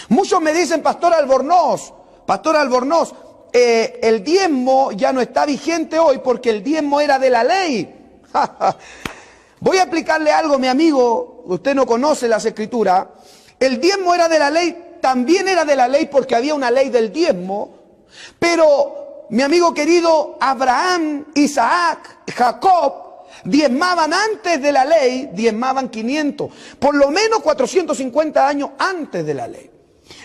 Muchos me dicen, Pastor Albornoz, el diezmo ya no está vigente hoy porque el diezmo era de la ley. Voy a explicarle algo, mi amigo, usted no conoce las escrituras. El diezmo era de la ley, también era de la ley porque había una ley del diezmo, pero mi amigo querido, Abraham, Isaac, Jacob, diezmaban antes de la ley, diezmaban 500, por lo menos 450 años antes de la ley.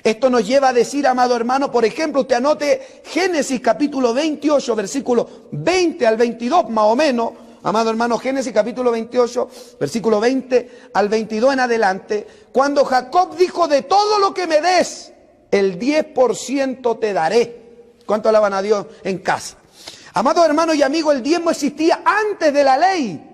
Esto nos lleva a decir, amado hermano, por ejemplo, usted anote Génesis capítulo 28, versículo 20 al 22, más o menos. Amado hermano, Génesis capítulo 28, versículo 20 al 22 en adelante. Cuando Jacob dijo, de todo lo que me des, el 10% te daré. ¿Cuánto alaban a Dios en casa? Amado hermano y amigo, el diezmo existía antes de la ley.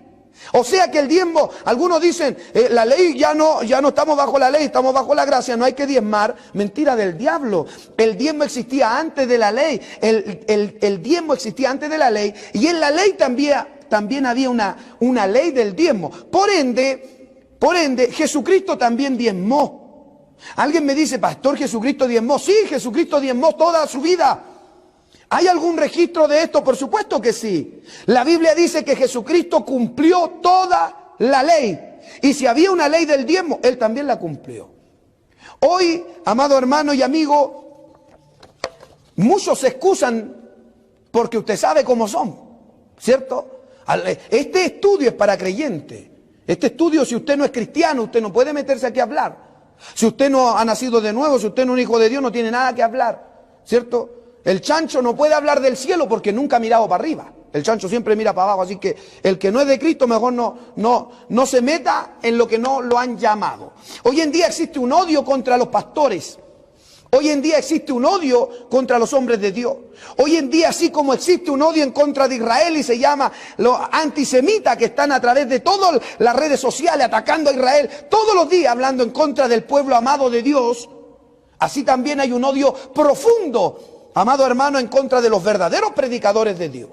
O sea que el diezmo, algunos dicen, la ley ya no estamos bajo la ley, estamos bajo la gracia, no hay que diezmar. Mentira del diablo. El diezmo existía antes de la ley. El diezmo existía antes de la ley. Y en la ley también había una ley del diezmo. Por ende, Jesucristo también diezmó. Alguien me dice, Pastor, ¿Jesucristo diezmó? Sí, Jesucristo diezmó toda su vida. ¿Hay algún registro de esto? Por supuesto que sí. La Biblia dice que Jesucristo cumplió toda la ley. Y si había una ley del diezmo, Él también la cumplió. Hoy, amado hermano y amigo, muchos se excusan porque usted sabe cómo son, ¿cierto? Este estudio es para creyentes. Este estudio, si usted no es cristiano, usted no puede meterse aquí a hablar. Si usted no ha nacido de nuevo, si usted no es un hijo de Dios, no tiene nada que hablar, ¿cierto? El chancho no puede hablar del cielo porque nunca ha mirado para arriba. El chancho siempre mira para abajo, así que el que no es de Cristo mejor no se meta en lo que no lo han llamado. Hoy en día existe un odio contra los pastores. Hoy en día existe un odio contra los hombres de Dios. Hoy en día, así como existe un odio en contra de Israel y se llama los antisemitas que están a través de todas las redes sociales atacando a Israel, todos los días hablando en contra del pueblo amado de Dios, así también hay un odio profundo, amado hermano, en contra de los verdaderos predicadores de Dios.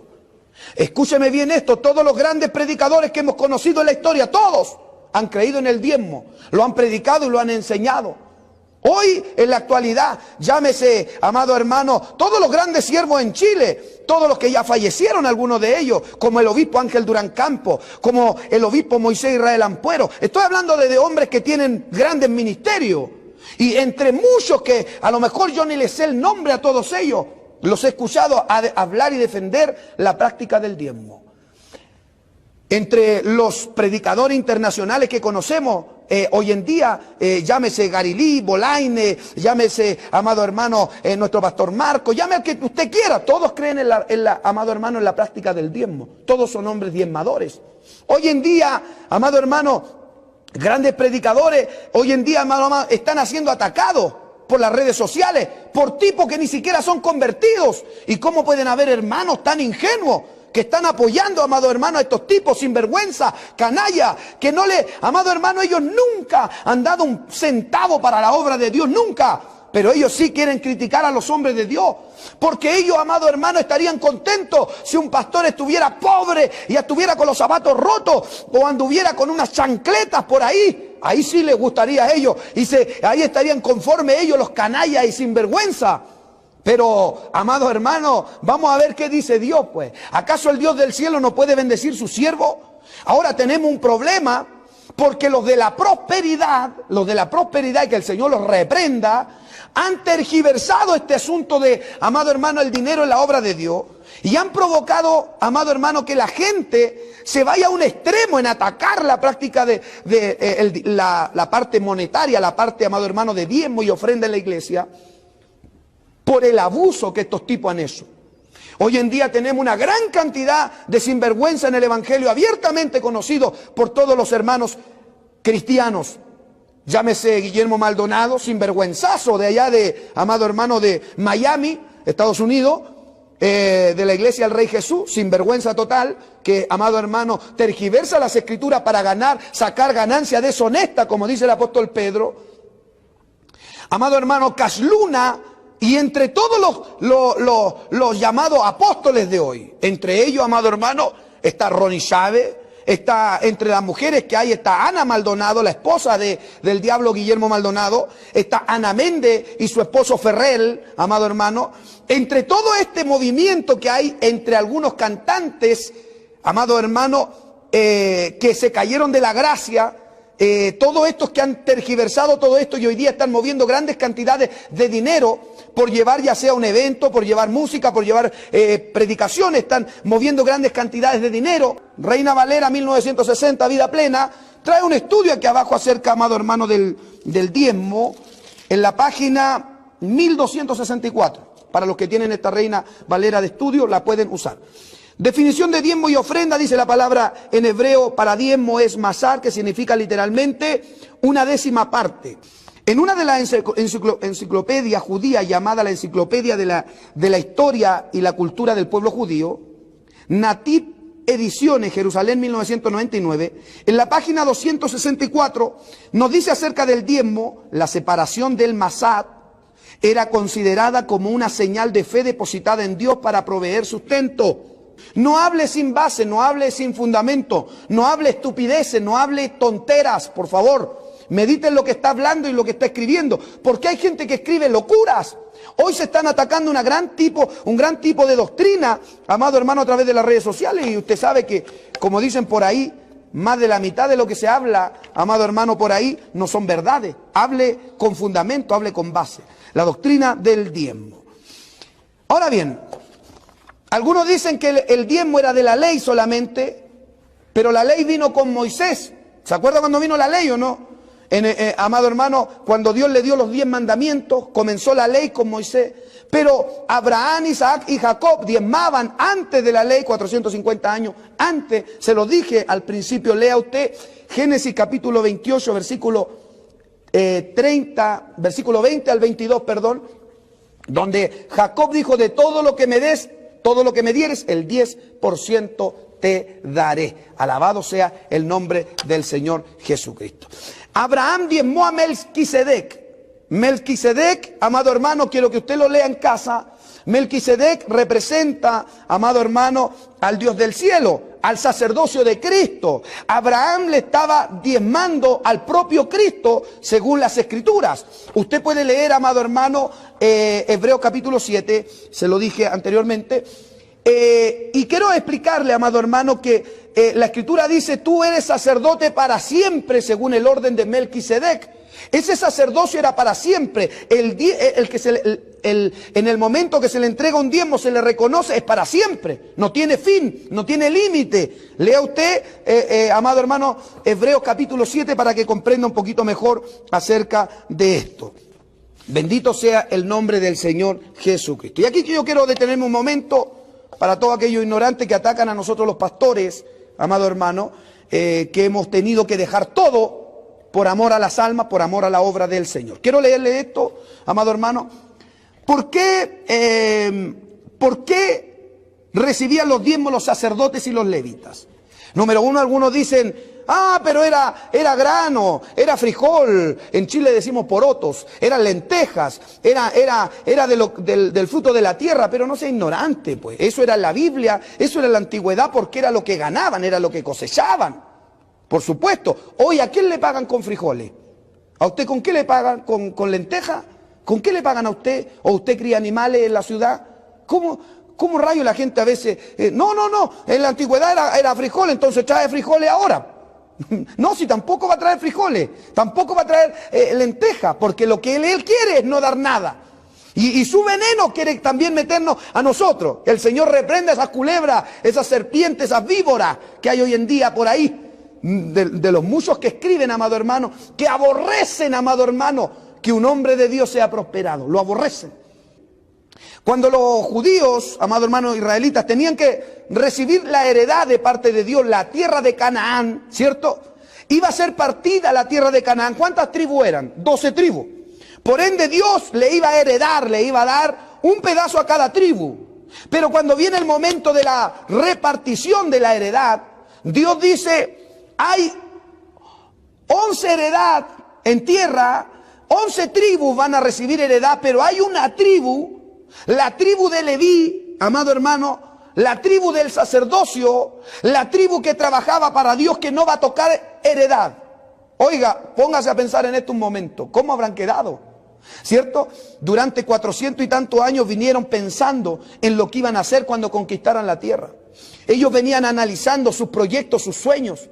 Escúcheme bien esto, todos los grandes predicadores que hemos conocido en la historia, todos han creído en el diezmo, lo han predicado y lo han enseñado. Hoy, en la actualidad, llámese, amado hermano, todos los grandes siervos en Chile, todos los que ya fallecieron, algunos de ellos, como el obispo Ángel Durán Campos, como el obispo Moisés Israel Ampuero. Estoy hablando de hombres que tienen grandes ministerios. Y entre muchos que a lo mejor yo ni les sé el nombre a todos ellos, los he escuchado hablar y defender la práctica del diezmo. Entre los predicadores internacionales que conocemos hoy en día, llámese Garilí, Bolaine, llámese, amado hermano, nuestro pastor Marco, llame al que usted quiera, todos creen amado hermano, en la práctica del diezmo. Todos son hombres diezmadores. Hoy en día, amado hermano, grandes predicadores, hoy en día, hermano, están siendo atacados por las redes sociales, por tipos que ni siquiera son convertidos. ¿Y cómo pueden haber hermanos tan ingenuos que están apoyando, amado hermano, a estos tipos sinvergüenza, canalla, que no amado hermano, ellos nunca han dado un centavo para la obra de Dios, nunca? Pero ellos sí quieren criticar a los hombres de Dios. Porque ellos, amado hermano, estarían contentos si un pastor estuviera pobre y estuviera con los zapatos rotos o anduviera con unas chancletas por ahí. Ahí sí les gustaría a ellos. Y ahí estarían conformes ellos, los canallas y sinvergüenza. Pero, amado hermano, vamos a ver qué dice Dios, pues. ¿Acaso el Dios del cielo no puede bendecir su siervo? Ahora tenemos un problema porque los de la prosperidad, y que el Señor los reprenda, han tergiversado este asunto de, amado hermano, el dinero en la obra de Dios y han provocado, amado hermano, que la gente se vaya a un extremo en atacar la práctica de la parte monetaria, la parte, amado hermano, de diezmo y ofrenda en la iglesia, por el abuso que estos tipos han hecho. Hoy en día tenemos una gran cantidad de sinvergüenza en el evangelio abiertamente conocido por todos los hermanos cristianos. Llámese Guillermo Maldonado, sinvergüenzazo de allá de, amado hermano, de Miami, Estados Unidos, de la iglesia del Rey Jesús, sinvergüenza total, que, amado hermano, tergiversa las escrituras para sacar ganancia deshonesta, como dice el apóstol Pedro. Amado hermano, Casluna, y entre todos los llamados apóstoles de hoy, entre ellos, amado hermano, está Ronnie Chávez, Está entre las mujeres que hay, está Ana Maldonado, la esposa del diablo Guillermo Maldonado. Está Ana Méndez y su esposo Ferrell, amado hermano. Entre todo este movimiento que hay entre algunos cantantes, amado hermano, que se cayeron de la gracia, todos estos que han tergiversado todo esto y hoy día están moviendo grandes cantidades de dinero por llevar ya sea un evento, por llevar música, por llevar predicaciones, están moviendo grandes cantidades de dinero. Reina Valera 1960, Vida Plena, trae un estudio aquí abajo acerca, amado hermano, del diezmo, en la página 1264. Para los que tienen esta Reina Valera de estudio, la pueden usar. Definición de diezmo y ofrenda, dice la palabra en hebreo para diezmo es masar, que significa literalmente una décima parte. En una de las enciclopedias judías llamada la Enciclopedia de la Historia y la Cultura del Pueblo Judío, Nativ Ediciones, Jerusalén 1999, en la página 264 nos dice acerca del diezmo, la separación del masat era considerada como una señal de fe depositada en Dios para proveer sustento. No hable sin base, no hable sin fundamento, no hable estupideces, no hable tonteras, por favor. Medite en lo que está hablando y lo que está escribiendo, porque hay gente que escribe locuras. Hoy se están atacando un gran tipo de doctrina, amado hermano, a través de las redes sociales, y usted sabe que, como dicen por ahí, más de la mitad de lo que se habla, amado hermano, por ahí, no son verdades. Hable con fundamento, hable con base. La doctrina del diezmo. Ahora bien, algunos dicen que el diezmo era de la ley solamente, pero la ley vino con Moisés. ¿Se acuerda cuando vino la ley o no? Amado hermano, cuando Dios le dio los 10 mandamientos, comenzó la ley con Moisés. Pero Abraham, Isaac y Jacob diezmaban antes de la ley, 450 años antes. Se lo dije al principio, lea usted Génesis capítulo 28, versículo 20 al 22, perdón, donde Jacob dijo, de todo lo que me des, todo lo que me dieres, el 10% te daré. Alabado sea el nombre del Señor Jesucristo. Abraham diezmó a Melquisedec. Melquisedec, amado hermano, quiero que usted lo lea en casa. Melquisedec representa, amado hermano, al Dios del cielo, al sacerdocio de Cristo. Abraham le estaba diezmando al propio Cristo según las Escrituras. Usted puede leer, amado hermano, Hebreos capítulo 7, se lo dije anteriormente. Y quiero explicarle, amado hermano, que la Escritura dice, tú eres sacerdote para siempre según el orden de Melquisedec. Ese sacerdocio era para siempre. En el momento que se le entrega un diezmo, se le reconoce, es para siempre. No tiene fin, no tiene límite. Lea usted, amado hermano, Hebreos capítulo 7 para que comprenda un poquito mejor acerca de esto. Bendito sea el nombre del Señor Jesucristo. Y aquí yo quiero detenerme un momento para todos aquellos ignorantes que atacan a nosotros los pastores, amado hermano, que hemos tenido que dejar todo por amor a las almas, por amor a la obra del Señor. Quiero leerle esto, amado hermano. ¿Por qué recibían los diezmos los sacerdotes y los levitas? Número uno, algunos dicen, pero era grano, era frijol, en Chile decimos porotos, eran lentejas, era del fruto de la tierra, pero no sea ignorante, pues. Eso era en la Biblia, eso era en la antigüedad, porque era lo que ganaban, era lo que cosechaban. Por supuesto. Hoy, ¿a quién le pagan con frijoles? ¿A usted con qué le pagan? ¿Con lentejas? ¿Con qué le pagan a usted? ¿O usted cría animales en la ciudad? ¿Cómo rayo la gente a veces? No, en la antigüedad era frijol, entonces trae frijoles ahora. No, si tampoco va a traer frijoles, tampoco va a traer lentejas, porque lo que él quiere es no dar nada. Y su veneno quiere también meternos a nosotros. El Señor reprenda esas culebras, esas serpientes, esas víboras que hay hoy en día por ahí. De los muchos que escriben, amado hermano, que aborrecen, amado hermano, que un hombre de Dios sea prosperado. Lo aborrecen. Cuando los judíos, amado hermano, israelitas, tenían que recibir la heredad de parte de Dios, la tierra de Canaán, ¿cierto? Iba a ser partida la tierra de Canaán. ¿Cuántas tribus eran? 12 tribus. Por ende, Dios le iba a heredar, le iba a dar un pedazo a cada tribu. Pero cuando viene el momento de la repartición de la heredad, Dios dice, hay 11 heredad en tierra, 11 tribus van a recibir heredad, pero hay una tribu, la tribu de Leví, amado hermano, la tribu del sacerdocio, la tribu que trabajaba para Dios, que no va a tocar heredad. Oiga, póngase a pensar en esto un momento, ¿cómo habrán quedado? ¿Cierto? Durante 400 y tantos años vinieron pensando en lo que iban a hacer cuando conquistaran la tierra. Ellos venían analizando sus proyectos, sus sueños,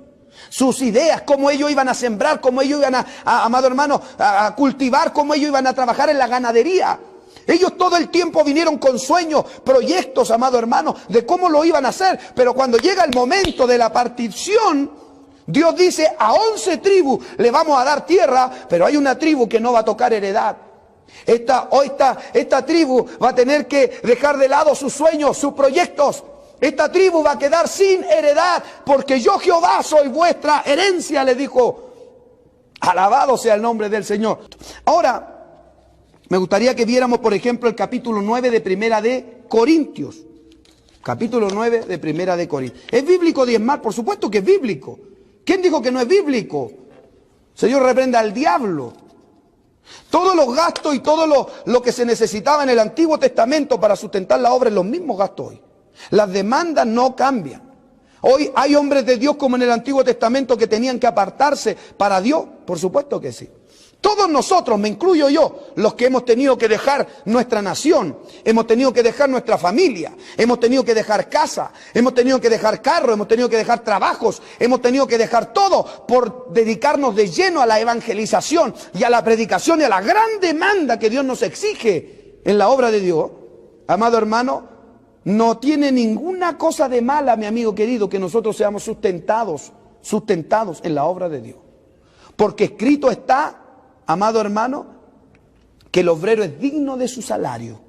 sus ideas, cómo ellos iban a sembrar, cómo ellos iban amado hermano, a cultivar, cómo ellos iban a trabajar en la ganadería. Ellos todo el tiempo vinieron con sueños, proyectos, amado hermano, de cómo lo iban a hacer. Pero cuando llega el momento de la partición, Dios dice, a 11 tribus le vamos a dar tierra, pero hay una tribu que no va a tocar heredad. Esta tribu va a tener que dejar de lado sus sueños, sus proyectos. Esta tribu va a quedar sin heredad, porque yo Jehová soy vuestra herencia, le dijo. Alabado sea el nombre del Señor. Ahora, me gustaría que viéramos, por ejemplo, el capítulo 9 de Primera de Corintios. Capítulo 9 de Primera de Corintios. ¿Es bíblico diezmar? Por supuesto que es bíblico. ¿Quién dijo que no es bíblico? Señor, reprenda al diablo. Todos los gastos y todo lo que se necesitaba en el Antiguo Testamento para sustentar la obra es los mismos gastos hoy. Las demandas no cambian. Hoy hay hombres de Dios como en el Antiguo Testamento que tenían que apartarse para Dios. Por supuesto que sí. Todos nosotros, me incluyo yo, los que hemos tenido que dejar nuestra nación, hemos tenido que dejar nuestra familia, hemos tenido que dejar casa, hemos tenido que dejar carro, hemos tenido que dejar trabajos, hemos tenido que dejar todo por dedicarnos de lleno a la evangelización y a la predicación y a la gran demanda que Dios nos exige en la obra de Dios. Amado hermano, no tiene ninguna cosa de mala, mi amigo querido, que nosotros seamos sustentados en la obra de Dios. Porque escrito está, amado hermano, que el obrero es digno de su salario.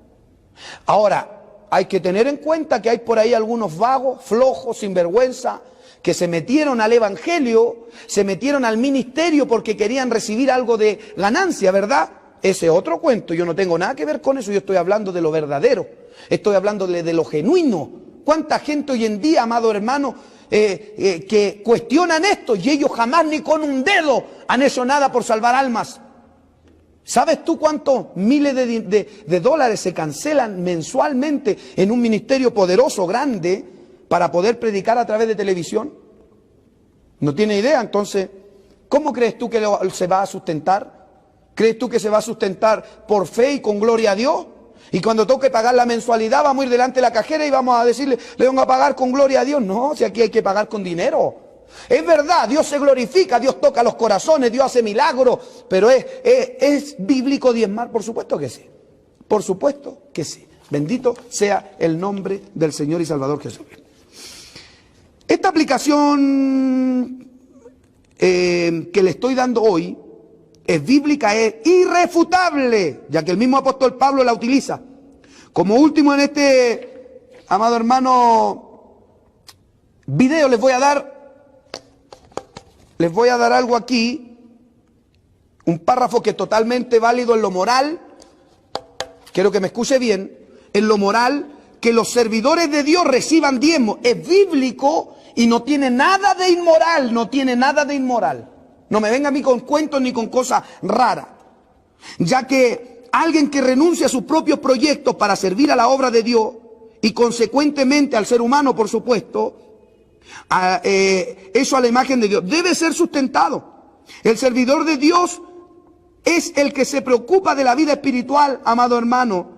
Ahora, hay que tener en cuenta que hay por ahí algunos vagos, flojos, sinvergüenza, que se metieron al evangelio, se metieron al ministerio porque querían recibir algo de ganancia, ¿verdad? Ese otro cuento, yo no tengo nada que ver con eso, yo estoy hablando de lo verdadero, estoy hablando de lo genuino. ¿Cuánta gente hoy en día, amado hermano, que cuestionan esto y ellos jamás ni con un dedo han hecho nada por salvar almas? ¿Sabes tú cuántos miles de dólares se cancelan mensualmente en un ministerio poderoso, grande, para poder predicar a través de televisión? ¿No tiene idea? Entonces, ¿cómo crees tú que se va a sustentar? ¿Crees tú que se va a sustentar por fe y con gloria a Dios? Y cuando toque pagar la mensualidad, vamos a ir delante de la cajera y vamos a decirle, le vamos a pagar con gloria a Dios. No, si aquí hay que pagar con dinero. Es verdad, Dios se glorifica, Dios toca los corazones, Dios hace milagros, pero ¿es bíblico diezmar? Por supuesto que sí, por supuesto que sí. Bendito sea el nombre del Señor y Salvador Jesús. Esta aplicación que le estoy dando hoy es bíblica, es irrefutable, ya que el mismo apóstol Pablo la utiliza. Como último en este, amado hermano, video les voy a dar algo aquí, un párrafo que es totalmente válido en lo moral, quiero que me escuche bien, en lo moral, que los servidores de Dios reciban diezmo, es bíblico y no tiene nada de inmoral, no tiene nada de inmoral. No me venga a mí con cuentos ni con cosas raras, ya que alguien que renuncia a sus propios proyectos para servir a la obra de Dios y consecuentemente al ser humano, por supuesto, eso a la imagen de Dios, debe ser sustentado. El servidor de Dios es el que se preocupa de la vida espiritual, amado hermano,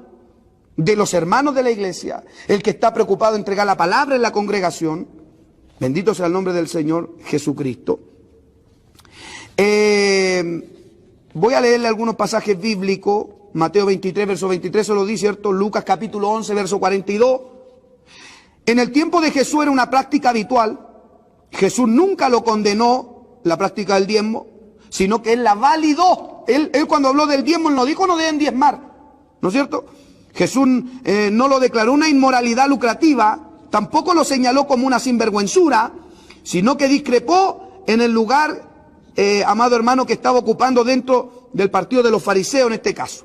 de los hermanos de la iglesia, el que está preocupado de entregar la palabra en la congregación. Bendito sea el nombre del Señor Jesucristo. Voy a leerle algunos pasajes bíblicos. Mateo 23, verso 23 se lo di, ¿cierto? Lucas capítulo 11, verso 42. En el tiempo de Jesús era una práctica habitual. Jesús nunca lo condenó, la práctica del diezmo, sino que él la validó. Él cuando habló del diezmo, él no dijo no deben diezmar, ¿no es cierto? Jesús no lo declaró una inmoralidad lucrativa, tampoco lo señaló como una sinvergüenzura, sino que discrepó en el lugar, amado hermano, que estaba ocupando dentro del partido de los fariseos en este caso.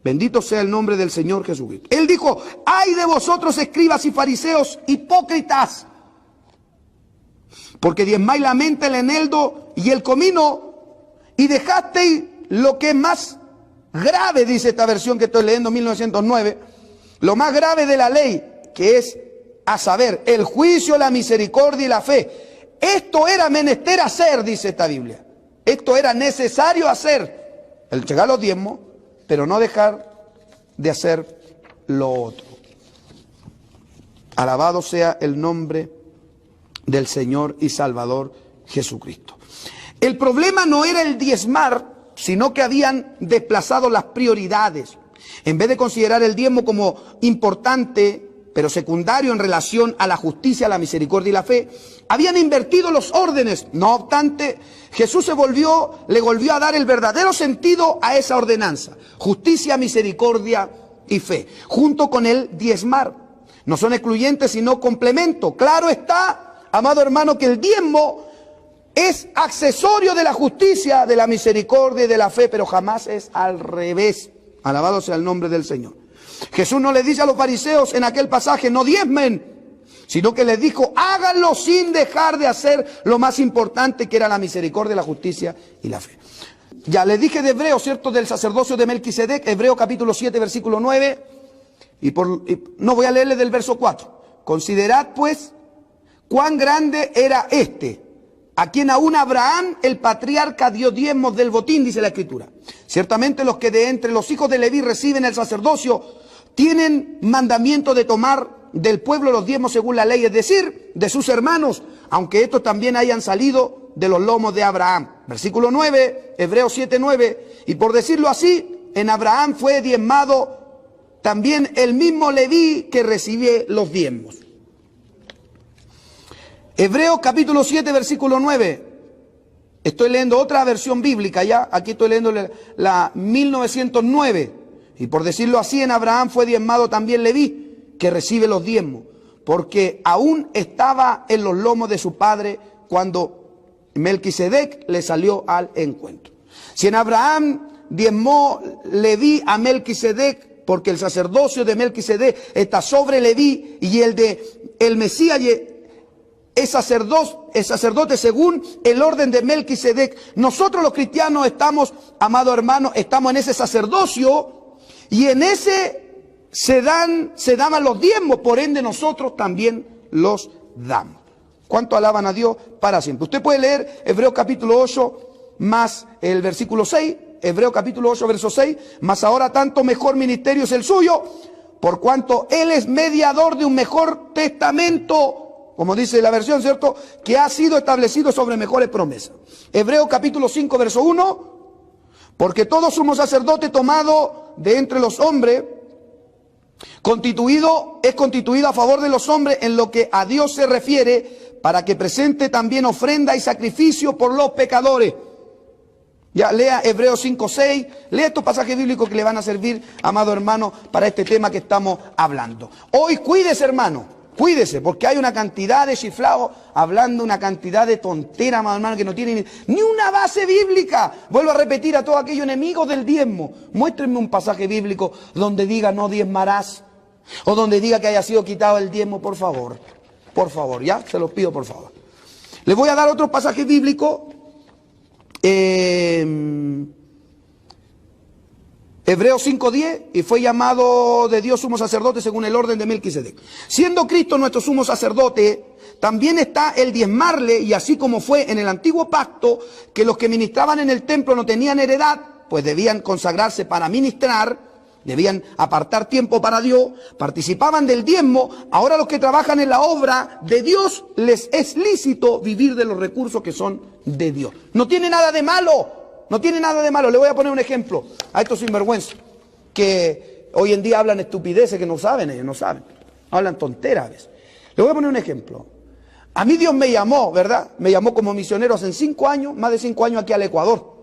Bendito sea el nombre del Señor Jesucristo. Él dijo, ay de vosotros escribas y fariseos hipócritas, porque diezmáis la menta, el eneldo y el comino, y dejasteis lo que es más grave, dice esta versión que estoy leyendo, 1909, lo más grave de la ley, que es a saber, el juicio, la misericordia y la fe. Esto era menester hacer, dice esta Biblia. Esto era necesario hacer, el llegar a los diezmos, pero no dejar de hacer lo otro. Alabado sea el nombre del Señor y Salvador Jesucristo. El problema no era el diezmar, sino que habían desplazado las prioridades. En vez de considerar el diezmo como importante, pero secundario en relación a la justicia, la misericordia y la fe, habían invertido los órdenes. No obstante, Jesús le volvió a dar el verdadero sentido a esa ordenanza: justicia, misericordia y fe, junto con el diezmar. No son excluyentes, sino complemento. Claro está, amado hermano, que el diezmo es accesorio de la justicia, de la misericordia y de la fe, pero jamás es al revés. Alabado sea el nombre del Señor. Jesús no le dice a los fariseos en aquel pasaje: no diezmen, sino que les dijo: háganlo sin dejar de hacer lo más importante, que era la misericordia, la justicia y la fe. Ya les dije de Hebreo, ¿cierto?, del sacerdocio de Melquisedec, Hebreo capítulo 7, versículo 9, no voy a leerle del verso 4. Considerad pues cuán grande era este, a quien aún Abraham, el patriarca, dio diezmos del botín, dice la Escritura. Ciertamente los que de entre los hijos de Leví reciben el sacerdocio tienen mandamiento de tomar del pueblo los diezmos según la ley, es decir, de sus hermanos, aunque estos también hayan salido de los lomos de Abraham. Versículo 9, Hebreos 7, 9. Y por decirlo así, en Abraham fue diezmado también el mismo Leví que recibe los diezmos. Hebreos capítulo 7, versículo 9. Estoy leyendo otra versión bíblica ya. Aquí estoy leyendo la 1909. Y por decirlo así, en Abraham fue diezmado también Leví, que recibe los diezmos, porque aún estaba en los lomos de su padre cuando Melquisedec le salió al encuentro. Si en Abraham diezmó Leví a Melquisedec, porque el sacerdocio de Melquisedec está sobre Leví, y el de el Mesías es sacerdote según el orden de Melquisedec. Nosotros los cristianos estamos, amado hermano, estamos en ese sacerdocio, y en ese se daban los diezmos, por ende nosotros también los damos. ¿Cuánto alaban a Dios para siempre? Usted puede leer Hebreos capítulo 8 más el versículo 6, Hebreos capítulo 8 verso 6, mas ahora tanto mejor ministerio es el suyo, por cuanto Él es mediador de un mejor testamento, como dice la versión, ¿cierto?, que ha sido establecido sobre mejores promesas. Hebreos capítulo 5 verso 1, porque todo sumo sacerdote tomado de entre los hombres, es constituido a favor de los hombres en lo que a Dios se refiere, para que presente también ofrenda y sacrificio por los pecadores. Ya lea Hebreos 5:6, lea estos pasajes bíblicos que le van a servir, amado hermano, para este tema que estamos hablando. Hoy cuídese, hermano, cuídese, porque hay una cantidad de chiflados hablando una cantidad de tonteras, amado hermano, que no tienen ni una base bíblica. Vuelvo a repetir a todos aquellos enemigos del diezmo: muéstrenme un pasaje bíblico donde diga no diezmarás, o donde diga que haya sido quitado el diezmo, por favor. Por favor, ya, se los pido por favor. Les voy a dar otro pasaje bíblico. Hebreos 5:10, y fue llamado de Dios sumo sacerdote según el orden de Melquisedec. Siendo Cristo nuestro sumo sacerdote, también está el diezmarle, y así como fue en el antiguo pacto, que los que ministraban en el templo no tenían heredad, pues debían consagrarse para ministrar, debían apartar tiempo para Dios, participaban del diezmo. Ahora los que trabajan en la obra de Dios les es lícito vivir de los recursos que son de Dios. No tiene nada de malo, no tiene nada de malo. Le voy a poner un ejemplo a estos sinvergüenzas que hoy en día hablan estupideces que no saben, ellos no saben, hablan tonteras a veces. Le voy a poner un ejemplo. A mí Dios me llamó, ¿verdad? Me llamó como misionero hace 5 años, más de 5 años, aquí al Ecuador.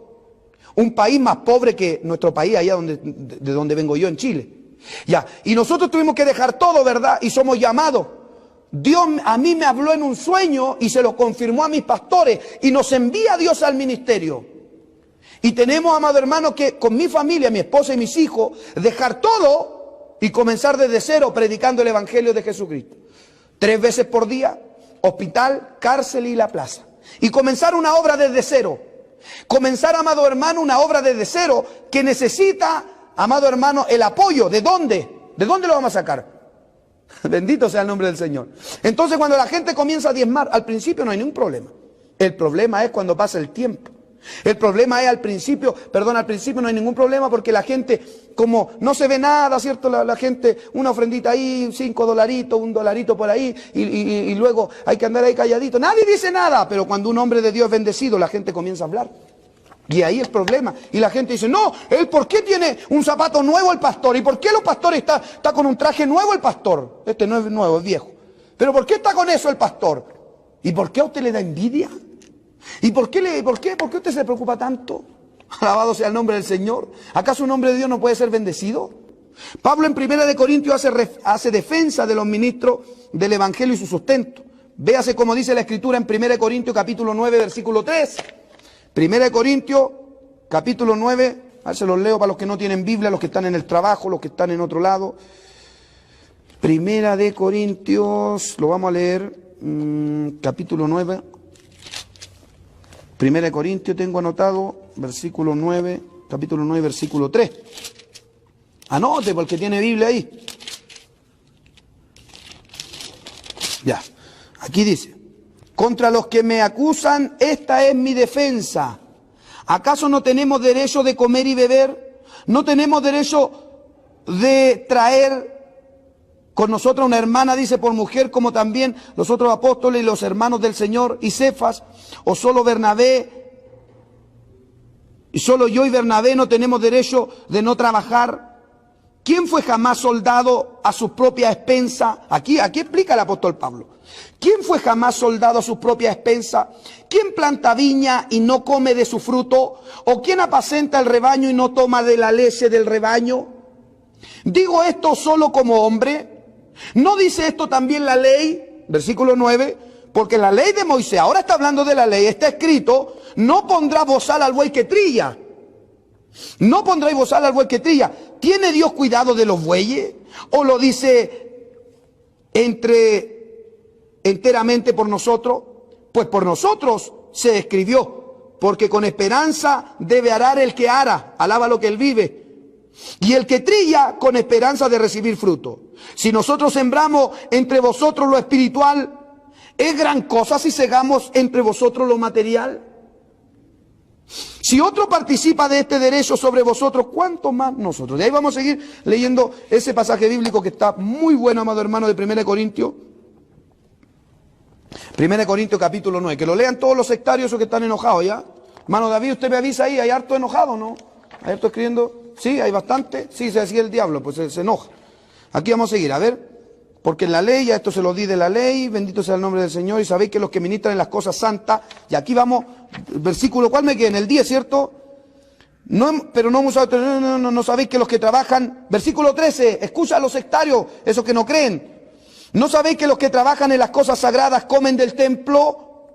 Un país más pobre que nuestro país, allá de donde vengo yo, en Chile. Ya, y nosotros tuvimos que dejar todo, ¿verdad? Y somos llamados. Dios a mí me habló en un sueño y se lo confirmó a mis pastores, y nos envía Dios al ministerio. Y tenemos, amado hermano, que con mi familia, mi esposa y mis hijos, dejar todo y comenzar desde cero predicando el Evangelio de Jesucristo. 3 veces por día, hospital, cárcel y la plaza. Y comenzar una obra desde cero. Comenzar, amado hermano, una obra desde cero que necesita, amado hermano, el apoyo. ¿De dónde? ¿De dónde lo vamos a sacar? Bendito sea el nombre del Señor. Entonces cuando la gente comienza a diezmar, al principio no hay ningún problema. El problema es cuando pasa el tiempo. El problema es al principio no hay ningún problema porque la gente, como no se ve nada, ¿cierto? La gente, una ofrendita ahí, $5, $1 por ahí, y luego hay que andar ahí calladito. Nadie dice nada, pero cuando un hombre de Dios es bendecido, la gente comienza a hablar. Y ahí el problema. Y la gente dice, no, ¿por qué tiene un zapato nuevo el pastor? ¿Y por qué los pastores está con un traje nuevo el pastor? Este no es nuevo, es viejo. ¿Pero por qué está con eso el pastor? ¿Y por qué a usted le da envidia? ¿Y por qué usted se preocupa tanto? Alabado sea el nombre del Señor. ¿Acaso un hombre de Dios no puede ser bendecido? Pablo en 1 Corintios hace defensa de los ministros del Evangelio y su sustento. Véase como dice la Escritura en 1 Corintios capítulo 9, versículo 3. 1 Corintios capítulo 9, a ver, se los leo para los que no tienen Biblia, los que están en el trabajo, los que están en otro lado. 1 Corintios, lo vamos a leer, capítulo 9. 1 Corintios tengo anotado, versículo 9, capítulo 9, versículo 3. Anote, porque tiene Biblia ahí. Ya, aquí dice, contra los que me acusan, esta es mi defensa. ¿Acaso no tenemos derecho de comer y beber? ¿No tenemos derecho de traer con nosotros una hermana, dice, por mujer, como también los otros apóstoles y los hermanos del Señor y Cefas? ¿O solo Bernabé? ¿Y solo yo y Bernabé no tenemos derecho de no trabajar? ¿Quién fue jamás soldado a su propia expensa? Aquí explica el apóstol Pablo. ¿Quién fue jamás soldado a su propia expensa? ¿Quién planta viña y no come de su fruto? ¿O quién apacenta el rebaño y no toma de la leche del rebaño? ¿Digo esto solo como hombre? ¿No dice esto también la ley? Versículo 9. Porque la ley de Moisés, ahora está hablando de la ley, está escrito, no pondrás bozal al buey que trilla. No pondréis bozal al buey que trilla. ¿Tiene Dios cuidado de los bueyes? ¿O lo dice enteramente por nosotros? Pues por nosotros se escribió, porque con esperanza debe arar el que ara, alaba lo que él vive. Y el que trilla con esperanza de recibir fruto. Si nosotros sembramos entre vosotros lo espiritual, ¿es gran cosa si segamos entre vosotros lo material? Si otro participa de este derecho sobre vosotros, ¿cuánto más nosotros? De ahí vamos a seguir leyendo ese pasaje bíblico que está muy bueno, amado hermano, de 1 Corintios. 1 Corintios capítulo 9. Que lo lean todos los sectarios esos que están enojados, ¿ya? Hermano David, usted me avisa ahí, hay harto enojado, ¿no? Hay harto escribiendo. Sí, hay bastante. Sí, se decía el diablo, pues se enoja. Aquí vamos a seguir, a ver. Porque en la ley, ya esto se lo di de la ley, bendito sea el nombre del Señor, y sabéis que los que ministran en las cosas santas, y aquí vamos, versículo, ¿cuál me queda? En el 10, ¿cierto? No, pero no sabéis que los que trabajan, versículo 13, escucha a los sectarios, esos que no creen. ¿No sabéis que los que trabajan en las cosas sagradas comen del templo?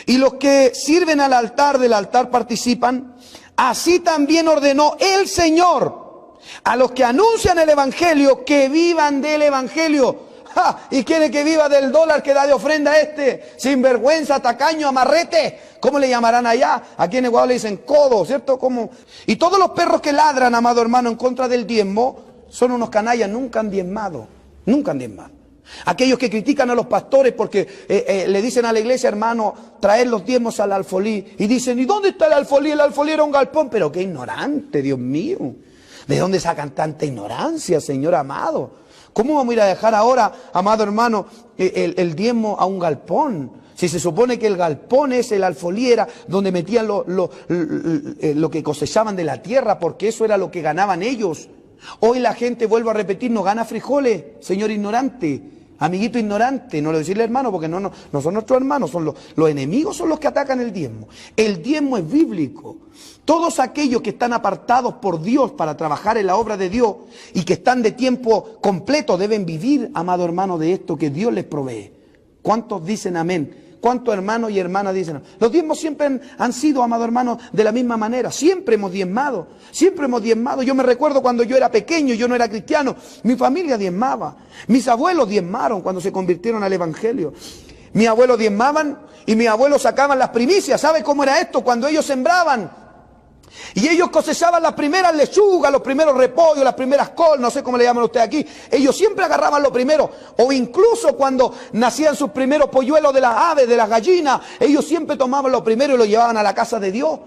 Y los que sirven al altar, del altar participan. Así también ordenó el Señor a los que anuncian el Evangelio que vivan del Evangelio. ¡Ja! ¿Y quiere que viva del dólar que da de ofrenda sinvergüenza, tacaño, amarrete? ¿Cómo le llamarán allá? Aquí en Ecuador le dicen codo, ¿cierto? ¿Cómo? Y todos los perros que ladran, amado hermano, en contra del diezmo, son unos canallas, nunca han diezmado. Nunca han diezmado. Aquellos que critican a los pastores porque le dicen a la iglesia, hermano, traer los diezmos al alfolí. Y dicen, ¿y dónde está el alfolí? El alfolí era un galpón. Pero qué ignorante, Dios mío. ¿De dónde sacan tanta ignorancia, Señor amado? ¿Cómo vamos a ir a dejar ahora, amado hermano, el diezmo a un galpón? Si se supone que el galpón es el alfolí, era donde metían lo que cosechaban de la tierra, porque eso era lo que ganaban ellos. Hoy la gente, vuelvo a repetir, no gana frijoles, señor ignorante. Amiguito ignorante, no le decirle hermano, porque no son nuestros hermanos, son los enemigos, son los que atacan el diezmo. El diezmo es bíblico. Todos aquellos que están apartados por Dios para trabajar en la obra de Dios y que están de tiempo completo deben vivir, amado hermano, de esto que Dios les provee. ¿Cuántos dicen amén? ¿Cuántos hermanos y hermanas dicen? Los diezmos siempre han sido, amado hermano, de la misma manera. Siempre hemos diezmado. Siempre hemos diezmado. Yo me recuerdo cuando yo era pequeño, yo no era cristiano. Mi familia diezmaba. Mis abuelos diezmaron cuando se convirtieron al Evangelio. Mis abuelos diezmaban y mis abuelos sacaban las primicias. ¿Sabe cómo era esto? Cuando ellos sembraban, Y ellos cosechaban las primeras lechugas, los primeros repollos, las primeras col, no sé cómo le llaman ustedes aquí. Ellos siempre agarraban lo primero. O incluso cuando nacían sus primeros polluelos de las aves, de las gallinas, ellos siempre tomaban lo primero y lo llevaban a la casa de Dios.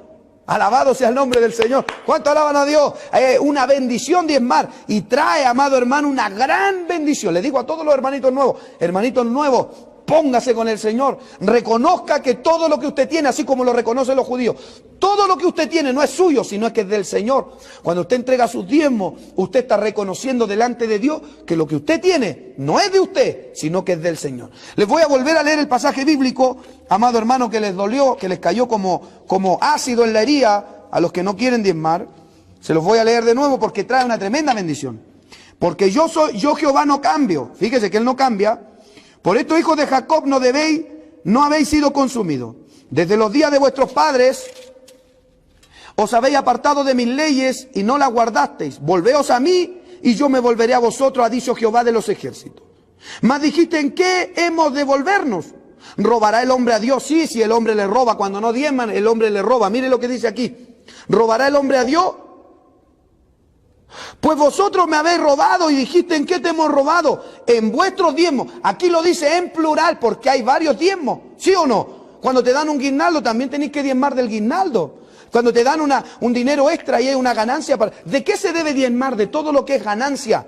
Alabado sea el nombre del Señor. ¿Cuánto alaban a Dios? Una bendición diezmar. Y trae, amado hermano, una gran bendición. Le digo a todos los hermanitos nuevos, póngase con el Señor. Reconozca que todo lo que usted tiene, así como lo reconocen los judíos, todo lo que usted tiene no es suyo, sino es que es del Señor. Cuando usted entrega sus diezmos, usted está reconociendo delante de Dios que lo que usted tiene no es de usted, sino que es del Señor. Les voy a volver a leer el pasaje bíblico, amado hermano, que les dolió, que les cayó como ácido en la herida a los que no quieren diezmar. Se los voy a leer de nuevo porque trae una tremenda bendición. Porque yo Jehová no cambio. Fíjese que Él no cambia. Por esto, hijos de Jacob, no habéis sido consumidos. Desde los días de vuestros padres os habéis apartado de mis leyes y no las guardasteis. Volveos a mí y yo me volveré a vosotros, ha dicho Jehová de los ejércitos. Mas dijiste, ¿en qué hemos de volvernos? ¿Robará el hombre a Dios? Sí, si el hombre le roba. Cuando no diezman, el hombre le roba. Mire lo que dice aquí. ¿Robará el hombre a Dios? Pues vosotros me habéis robado y dijiste, ¿en qué te hemos robado? En vuestros diezmos. Aquí lo dice en plural porque hay varios diezmos. ¿Sí o no? Cuando te dan un guirnaldo también tenéis que diezmar del guirnaldo. Cuando te dan un dinero extra y hay una ganancia. ¿De qué se debe diezmar? De todo lo que es ganancia.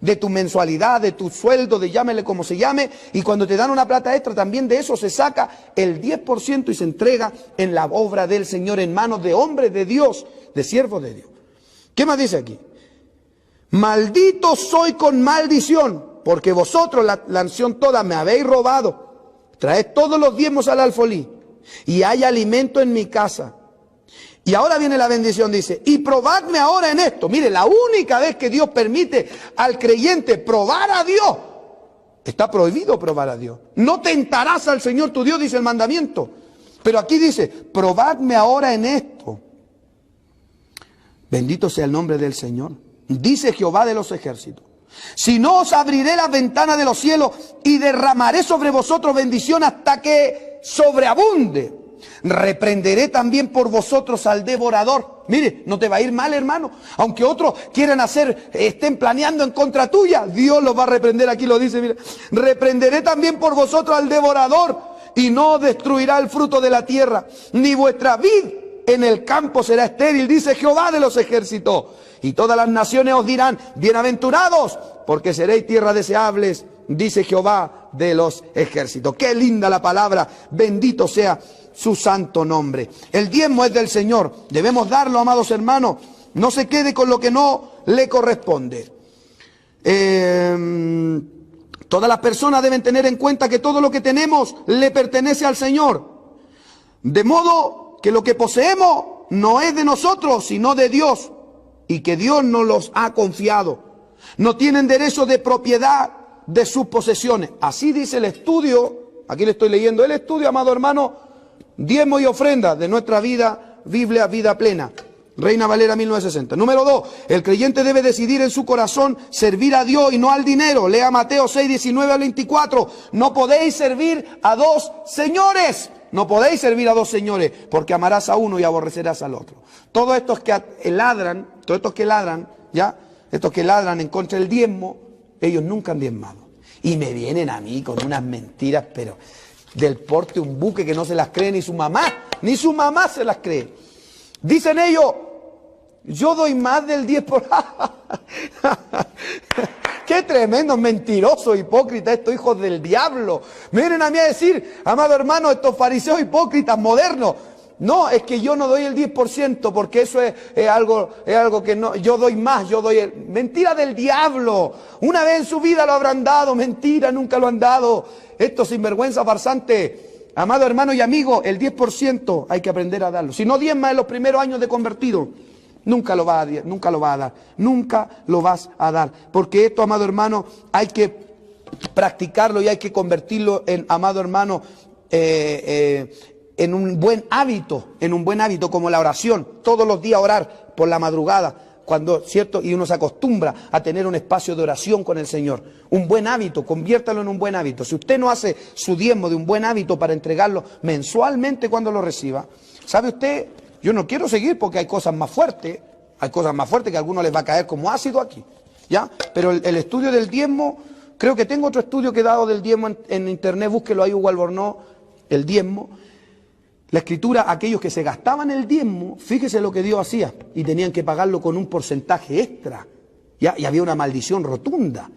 De tu mensualidad, de tu sueldo, de llámele como se llame. Y cuando te dan una plata extra también de eso se saca el 10% y se entrega en la obra del Señor en manos de hombres de Dios, de siervos de Dios. ¿Qué más dice aquí? Maldito soy con maldición, porque vosotros, la nación toda, me habéis robado. Traed todos los diezmos al alfolí, y hay alimento en mi casa. Y ahora viene la bendición, dice, y probadme ahora en esto. Mire, la única vez que Dios permite al creyente probar a Dios, está prohibido probar a Dios. No tentarás al Señor tu Dios, dice el mandamiento. Pero aquí dice, probadme ahora en esto. Bendito sea el nombre del Señor. Dice Jehová de los ejércitos, si no os abriré las ventanas de los cielos y derramaré sobre vosotros bendición hasta que sobreabunde. Reprenderé también por vosotros al devorador. Mire, no te va a ir mal, hermano. Aunque otros quieran estén planeando en contra tuya, Dios los va a reprender. Aquí lo dice, mire. Reprenderé también por vosotros al devorador y no destruirá el fruto de la tierra, ni vuestra vid en el campo será estéril, dice Jehová de los ejércitos. Y todas las naciones os dirán, bienaventurados, porque seréis tierra deseables, dice Jehová de los ejércitos. Qué linda la palabra, bendito sea su santo nombre. El diezmo es del Señor, debemos darlo, amados hermanos. No se quede con lo que no le corresponde. Todas las personas deben tener en cuenta que todo lo que tenemos le pertenece al Señor. De modo que lo que poseemos no es de nosotros, sino de Dios. Y que Dios nos los ha confiado. No tienen derecho de propiedad de sus posesiones. Así dice el estudio, aquí le estoy leyendo el estudio, amado hermano, diezmo y ofrenda de nuestra vida, Biblia, vida plena. Reina Valera 1960. Número 2, el creyente debe decidir en su corazón servir a Dios y no al dinero. Lea Mateo 6, 19 al 24. No podéis servir a dos señores. No podéis servir a dos señores, porque amarás a uno y aborrecerás al otro. Todos estos que ladran, estos que ladran en contra del diezmo, ellos nunca han diezmado. Y me vienen a mí con unas mentiras, pero del porte un buque que no se las cree ni su mamá se las cree. Dicen ellos, yo doy más del 10%. Qué tremendo, mentiroso, hipócrita, estos hijos del diablo. Miren a mí a decir, amado hermano, estos fariseos hipócritas modernos. No, es que yo no doy el 10% porque eso es algo que no, yo doy más, mentira del diablo. Una vez en su vida lo habrán dado, mentira, nunca lo han dado. Estos sinvergüenza farsante. Amado hermano y amigo, el 10% hay que aprender a darlo. Si no diezma en los primeros años de convertido, nunca lo va a dar, nunca lo vas a dar. Porque esto, amado hermano, hay que practicarlo y hay que convertirlo en, amado hermano, en un buen hábito como la oración. Todos los días orar por la madrugada, ¿cierto? Y uno se acostumbra a tener un espacio de oración con el Señor. Un buen hábito, conviértalo en un buen hábito. Si usted no hace su diezmo de un buen hábito para entregarlo mensualmente cuando lo reciba, ¿sabe usted? Yo no quiero seguir porque hay cosas más fuertes que a algunos les va a caer como ácido aquí, ¿ya? Pero el estudio del diezmo, creo que tengo otro estudio que he dado del diezmo en internet, búsquelo ahí, Hugo Albornoz, el diezmo. La Escritura, aquellos que se gastaban el diezmo, fíjese lo que Dios hacía, y tenían que pagarlo con un porcentaje extra, ¿ya? Y había una maldición rotunda.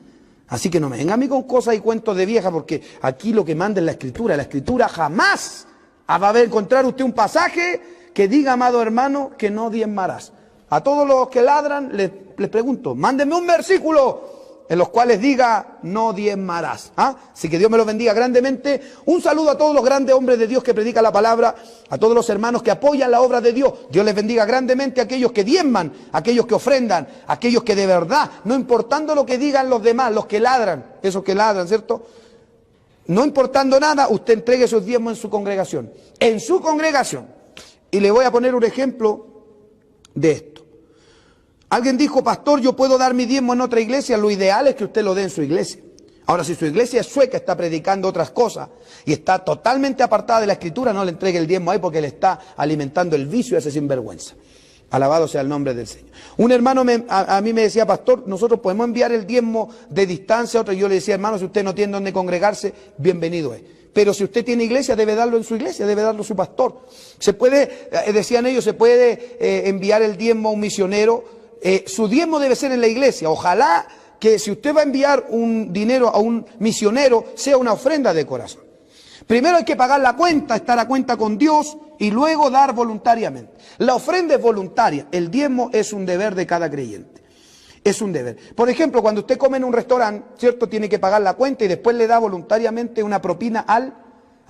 Así que no me venga a mí con cosas y cuentos de vieja, porque aquí lo que manda es la Escritura. La Escritura jamás va a encontrar usted un pasaje que diga, amado hermano, que no diezmarás. A todos los que ladran les pregunto, mándenme un versículo en los cuales diga, no diezmarás. Así que Dios me los bendiga grandemente. Un saludo a todos los grandes hombres de Dios que predican la palabra, a todos los hermanos que apoyan la obra de Dios. Dios les bendiga grandemente a aquellos que diezman, a aquellos que ofrendan, a aquellos que de verdad, no importando lo que digan los demás, los que ladran, esos que ladran, ¿cierto? No importando nada, usted entregue sus diezmos en su congregación. En su congregación. Y le voy a poner un ejemplo de esto. Alguien dijo, pastor, yo puedo dar mi diezmo en otra iglesia. Lo ideal es que usted lo dé en su iglesia. Ahora, si su iglesia es sueca, está predicando otras cosas y está totalmente apartada de la Escritura, no le entregue el diezmo ahí porque le está alimentando el vicio a ese sinvergüenza. Alabado sea el nombre del Señor. Un hermano a mí me decía, pastor, nosotros podemos enviar el diezmo de distancia a otro. Y yo le decía, hermano, si usted no tiene dónde congregarse, bienvenido es. Pero si usted tiene iglesia, debe darlo en su iglesia, debe darlo su pastor. Se puede, decían ellos, se puede enviar el diezmo a un misionero. Su diezmo debe ser en la iglesia. Ojalá que si usted va a enviar un dinero a un misionero, sea una ofrenda de corazón. Primero hay que pagar la cuenta, estar a cuenta con Dios y luego dar voluntariamente. La ofrenda es voluntaria, el diezmo es un deber de cada creyente. Es un deber. Por ejemplo, cuando usted come en un restaurante, ¿cierto? Tiene que pagar la cuenta y después le da voluntariamente una propina al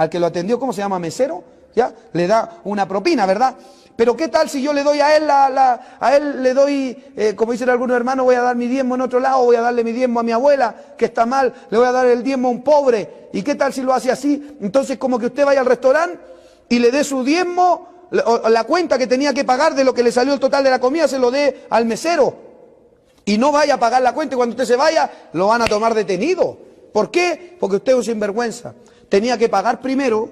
que lo atendió, ¿cómo se llama? Mesero, ¿ya? Le da una propina, ¿verdad? Pero ¿qué tal si yo le doy a él, a él le doy, como dicen algunos hermanos, voy a dar mi diezmo en otro lado, voy a darle mi diezmo a mi abuela, que está mal, le voy a dar el diezmo a un pobre? ¿Y qué tal si lo hace así? Entonces, como que usted vaya al restaurante y le dé su diezmo, la cuenta que tenía que pagar de lo que le salió el total de la comida, se lo dé al mesero. Y no vaya a pagar la cuenta y cuando usted se vaya, lo van a tomar detenido. ¿Por qué? Porque usted es un sinvergüenza. Tenía que pagar primero,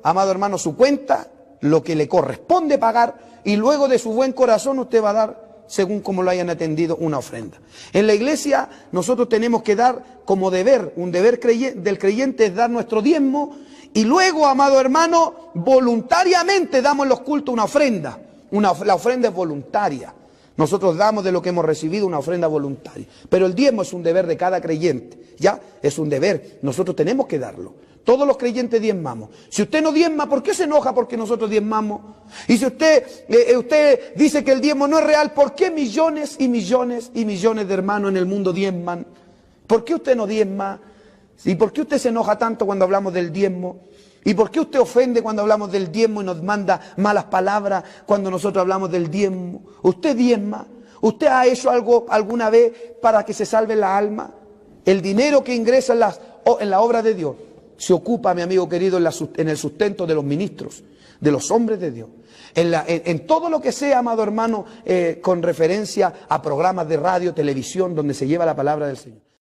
amado hermano, su cuenta, lo que le corresponde pagar, y luego de su buen corazón usted va a dar, según como lo hayan atendido, una ofrenda. En la iglesia nosotros tenemos que dar como deber, un deber del creyente es dar nuestro diezmo, y luego, amado hermano, voluntariamente damos en los cultos una ofrenda. La ofrenda es voluntaria. Nosotros damos de lo que hemos recibido una ofrenda voluntaria. Pero el diezmo es un deber de cada creyente. ¿Ya? Es un deber. Nosotros tenemos que darlo. Todos los creyentes diezmamos. Si usted no diezma, ¿por qué se enoja porque nosotros diezmamos? Y si usted dice que el diezmo no es real, ¿por qué millones y millones y millones de hermanos en el mundo diezman? ¿Por qué usted no diezma? ¿Y por qué usted se enoja tanto cuando hablamos del diezmo? ¿Y por qué usted ofende cuando hablamos del diezmo y nos manda malas palabras cuando nosotros hablamos del diezmo? ¿Usted diezma? ¿Usted ha hecho algo alguna vez para que se salve la alma? El dinero que ingresa en la obra de Dios se ocupa, mi amigo querido, en el sustento de los ministros, de los hombres de Dios. En todo lo que sea, amado hermano, con referencia a programas de radio, televisión, donde se lleva la palabra del Señor.